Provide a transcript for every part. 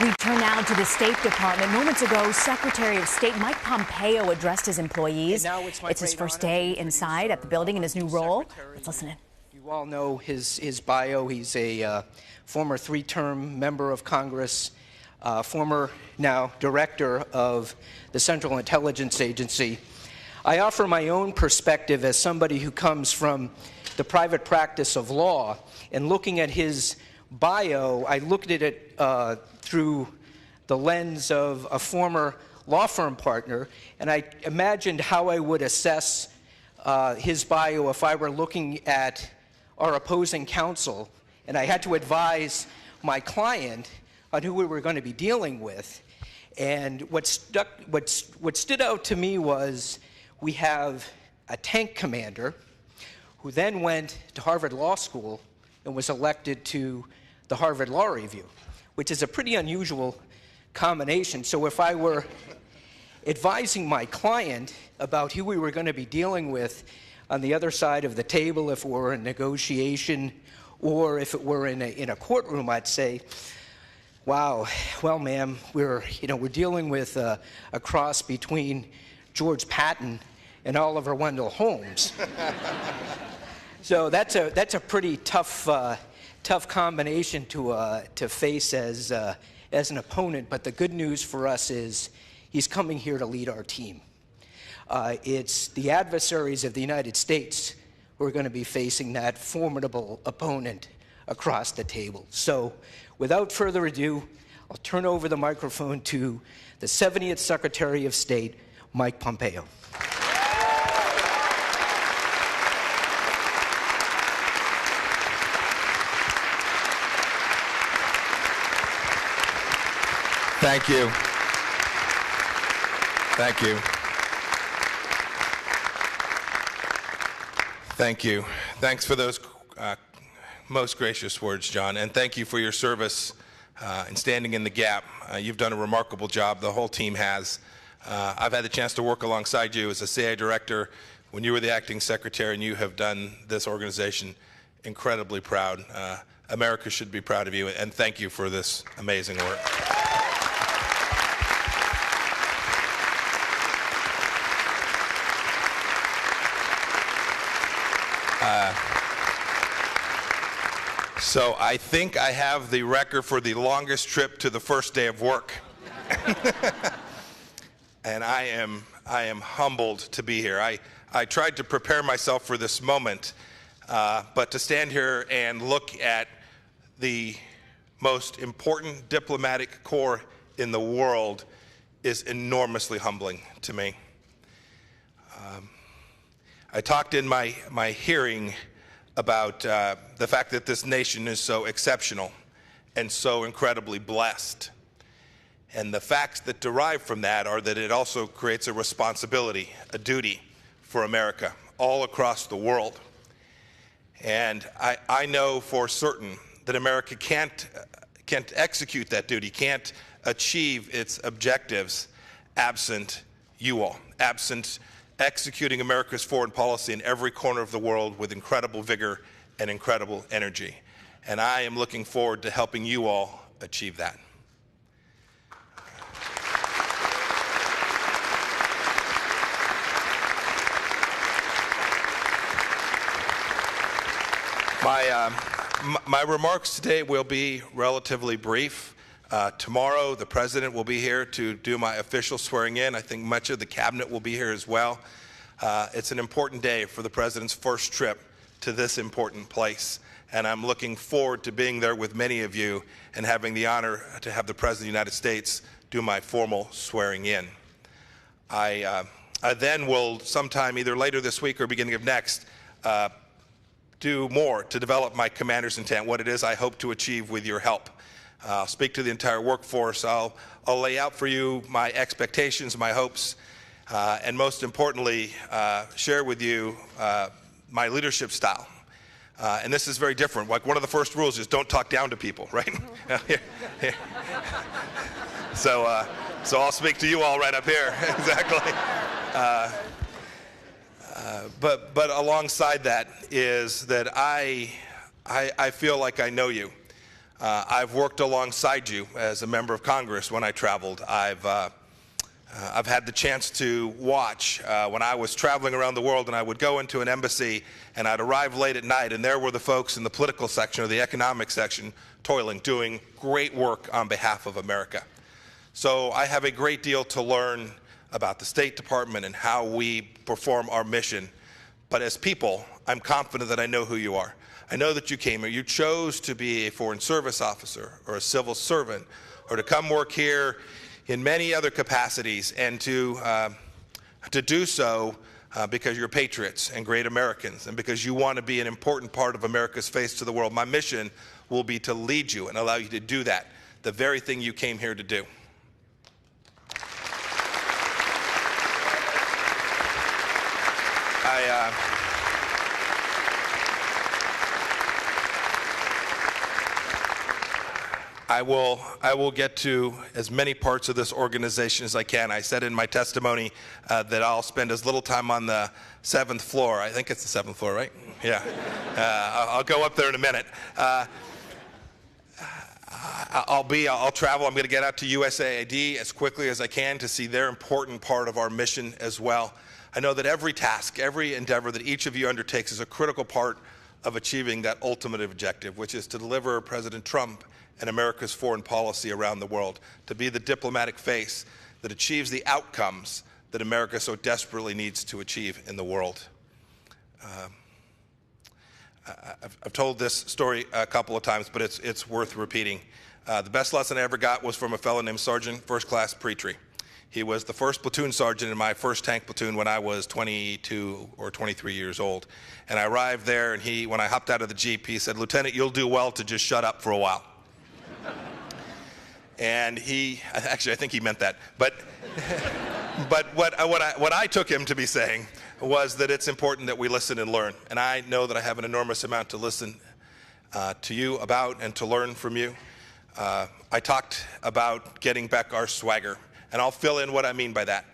We turn now to the State Department. Moments ago, Secretary of State Mike Pompeo addressed his employees. It's his first day inside at the building in his new role. Let's listen in. You all know his bio. He's a former three-term member of Congress, former now director of the Central Intelligence Agency. I offer my own perspective as somebody who comes from the private practice of law, and looking at his bio, I looked at it through the lens of a former law firm partner, and I imagined how I would assess his bio if I were looking at our opposing counsel, and I had to advise my client on who we were going to be dealing with. And what stood out to me was we have a tank commander who then went to Harvard Law School and was elected to the Harvard Law Review, which is a pretty unusual combination. So if I were advising my client about who we were going to be dealing with on the other side of the table, if it were a negotiation or if it were in a courtroom, I'd say, wow, well, ma'am, we're dealing with a cross between George Patton and Oliver Wendell Holmes. So that's a pretty tough combination to face as an opponent. But the good news for us is he's coming here to lead our team. It's the adversaries of the United States who are going to be facing that formidable opponent across the table. So without further ado, I'll turn over the microphone to the 70th Secretary of State, Mike Pompeo. Thank you. Thank you. Thank you. Thanks for those most gracious words, John, and thank you for your service and standing in the gap. You've done a remarkable job. The whole team has. I've had the chance to work alongside you as a CIA director when you were the acting secretary, and you have done this organization incredibly proud. America should be proud of you, and thank you for this amazing work. So I think I have the record for the longest trip to the first day of work. And I am humbled to be here. I tried to prepare myself for this moment, but to stand here and look at the most important diplomatic corps in the world is enormously humbling to me. I talked in my hearing about the fact that this nation is so exceptional and so incredibly blessed. And the facts that derive from that are that it also creates a responsibility, a duty for America all across the world. And I know for certain that America can't execute that duty, can't achieve its objectives absent you all, absent executing America's foreign policy in every corner of the world with incredible vigor and incredible energy. And I am looking forward to helping you all achieve that. My remarks today will be relatively brief. Tomorrow, the President will be here to do my official swearing in. I think much of the Cabinet will be here as well. It's an important day for the President's first trip to this important place, and I'm looking forward to being there with many of you and having the honor to have the President of the United States do my formal swearing in. I then will, sometime either later this week or beginning of next, do more to develop my commander's intent, what it is I hope to achieve with your help. I'll speak to the entire workforce. I'll lay out for you my expectations, my hopes, and most importantly, share with you my leadership style. And this is very different. Like, one of the first rules is don't talk down to people, right? So I'll speak to you all right up here, exactly. But alongside that is that I feel like I know you. I've worked alongside you as a member of Congress when I traveled. I've had the chance to watch when I was traveling around the world, and I would go into an embassy and I'd arrive late at night, and there were the folks in the political section or the economic section toiling, doing great work on behalf of America. So I have a great deal to learn about the State Department and how we perform our mission. But as people, I'm confident that I know who you are. I know that you came here. You chose to be a foreign service officer or a civil servant, or to come work here in many other capacities, and to do so because you're patriots and great Americans, and because you want to be an important part of America's face to the world. My mission will be to lead you and allow you to do that, the very thing you came here to do. I will get to as many parts of this organization as I can. I said in my testimony that I'll spend as little time on the 7th floor. I think it's the 7th floor, right? Yeah. I'll go up there in a minute. I'll travel. I'm going to get out to USAID as quickly as I can to see their important part of our mission as well. I know that every task, every endeavor that each of you undertakes is a critical part of achieving that ultimate objective, which is to deliver President Trump and America's foreign policy around the world, to be the diplomatic face that achieves the outcomes that America so desperately needs to achieve in the world. I've told this story a couple of times, but it's worth repeating. The best lesson I ever got was from a fellow named Sergeant First Class Petrie. He was the first platoon sergeant in my first tank platoon when I was 22 or 23 years old. And I arrived there, and when I hopped out of the Jeep, he said, "Lieutenant, you'll do well to just shut up for a while." And actually, I think he meant that. But what I took him to be saying was that it's important that we listen and learn. And I know that I have an enormous amount to listen to you about and to learn from you. I talked about getting back our swagger, and I'll fill in what I mean by that.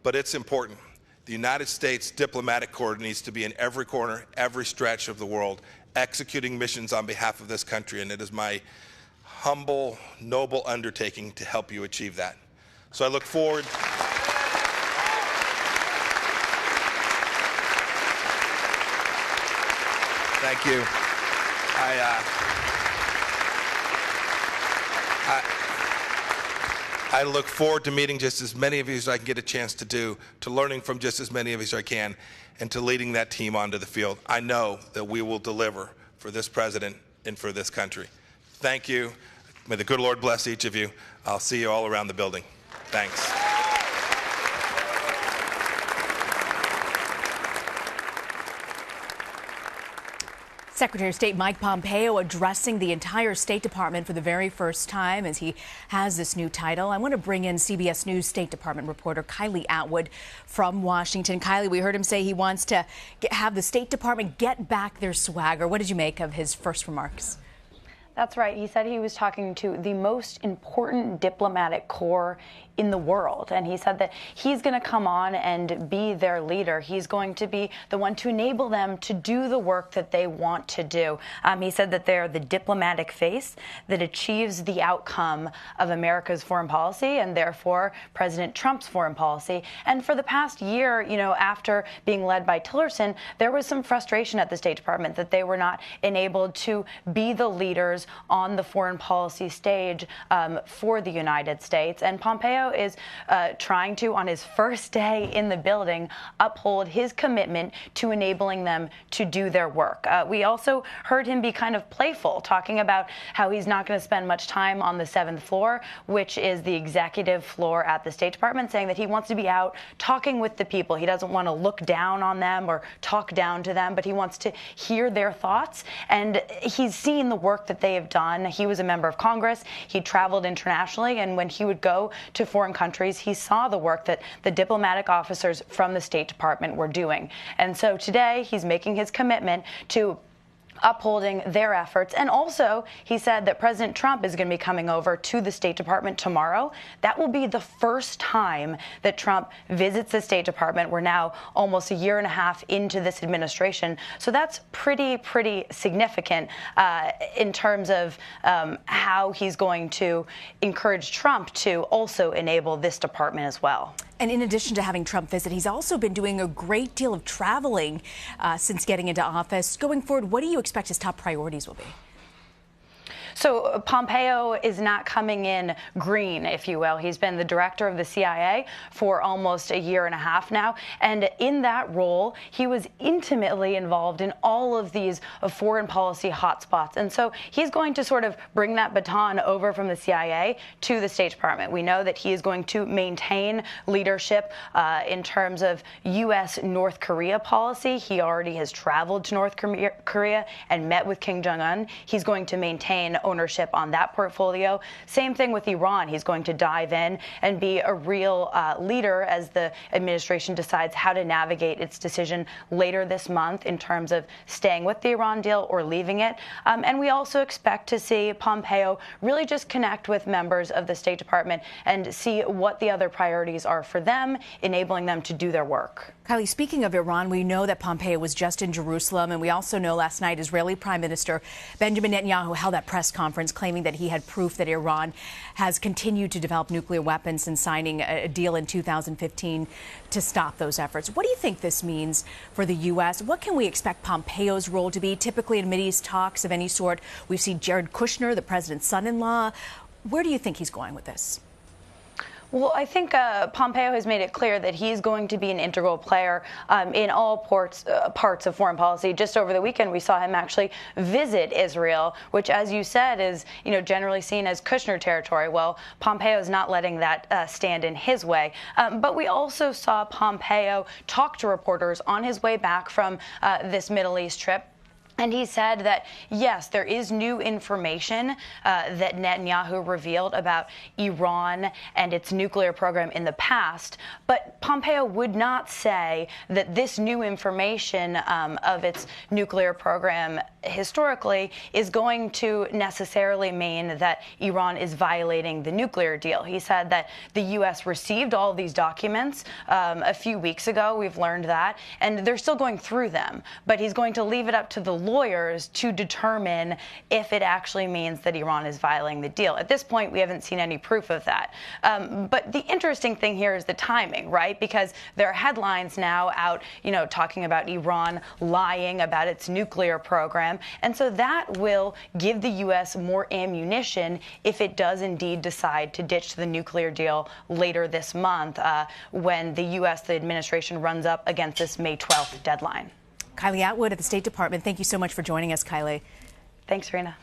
But it's important. The United States Diplomatic Corps needs to be in every corner, every stretch of the world, executing missions on behalf of this country, and it is my humble, noble undertaking to help you achieve that. So I look forward. Thank you. I look forward to meeting just as many of you as I can get a chance to do, to learning from just as many of you as I can, and to leading that team onto the field. I know that we will deliver for this president and for this country. Thank you. May the good Lord bless each of you. I'll see you all around the building. Thanks. Secretary of State Mike Pompeo addressing the entire State Department for the very first time as he has this new title. I want to bring in CBS News State Department reporter Kylie Atwood from Washington. Kylie, we heard him say he wants to have the State Department get back their swagger. What did you make of his first remarks? That's right. He said he was talking to the most important diplomatic corps in the world. And he said that he's going to come on and be their leader. He's going to be the one to enable them to do the work that they want to do. He said that they're the diplomatic face that achieves the outcome of America's foreign policy and therefore President Trump's foreign policy. And for the past year, after being led by Tillerson, there was some frustration at the State Department that they were not enabled to be the leaders on the foreign policy stage for the United States. And Pompeo is trying to, on his first day in the building, uphold his commitment to enabling them to do their work. We also heard him be kind of playful, talking about how he's not going to spend much time on the 7th floor, which is the executive floor at the State Department, saying that he wants to be out talking with the people. He doesn't want to look down on them or talk down to them, but he wants to hear their thoughts. And he's seen the work that they have done. He was a member of Congress. He traveled internationally, and when he would go to foreign countries, he saw the work that the diplomatic officers from the State Department were doing. And so today, he's making his commitment to upholding their efforts. And also, he said that President Trump is going to be coming over to the State Department tomorrow. That will be the first time that Trump visits the State Department. We're now almost a year and a half into this administration. So that's pretty significant in terms of how he's going to encourage Trump to also enable this department as well. And in addition to having Trump visit, he's also been doing a great deal of traveling since getting into office. Going forward, what do you expect his top priorities will be? So Pompeo is not coming in green, if you will. He's been the director of the CIA for almost a year and a half now. And in that role, he was intimately involved in all of these foreign policy hotspots. And so he's going to sort of bring that baton over from the CIA to the State Department. We know that he is going to maintain leadership in terms of U.S.-North Korea policy. He already has traveled to North Korea and met with Kim Jong-un. He's going to maintain ownership on that portfolio. Same thing with Iran. He's going to dive in and be a real leader as the administration decides how to navigate its decision later this month in terms of staying with the Iran deal or leaving it. And we also expect to see Pompeo really just connect with members of the State Department and see what the other priorities are for them, enabling them to do their work. Kylie, speaking of Iran, we know that Pompeo was just in Jerusalem, and we also know last night Israeli Prime Minister Benjamin Netanyahu held that press conference claiming that he had proof that Iran has continued to develop nuclear weapons since signing a deal in 2015 to stop those efforts. What do you think this means for the U.S.? What can we expect Pompeo's role to be? Typically in Mideast talks of any sort, we've seen Jared Kushner, the president's son-in-law. Where do you think he's going with this? Well, I think Pompeo has made it clear that he's going to be an integral player in all parts of foreign policy. Just over the weekend, we saw him actually visit Israel, which, as you said, is generally seen as Kushner territory. Well, Pompeo is not letting that stand in his way. But we also saw Pompeo talk to reporters on his way back from this Middle East trip. And he said that, yes, there is new information that Netanyahu revealed about Iran and its nuclear program in the past, but Pompeo would not say that this new information of its nuclear program historically is going to necessarily mean that Iran is violating the nuclear deal. He said that the U.S. received all these documents a few weeks ago. We've learned that, and they're still going through them, but he's going to leave it up to the lawyers to determine if it actually means that Iran is violating the deal. At this point, we haven't seen any proof of that. But the interesting thing here is the timing, right? Because there are headlines now out, talking about Iran lying about its nuclear program. And so that will give the U.S. more ammunition if it does indeed decide to ditch the nuclear deal later this month when the U.S., the administration, runs up against this May 12th deadline. Kylie Atwood at the State Department, thank you so much for joining us, Kylie. Thanks, Rena.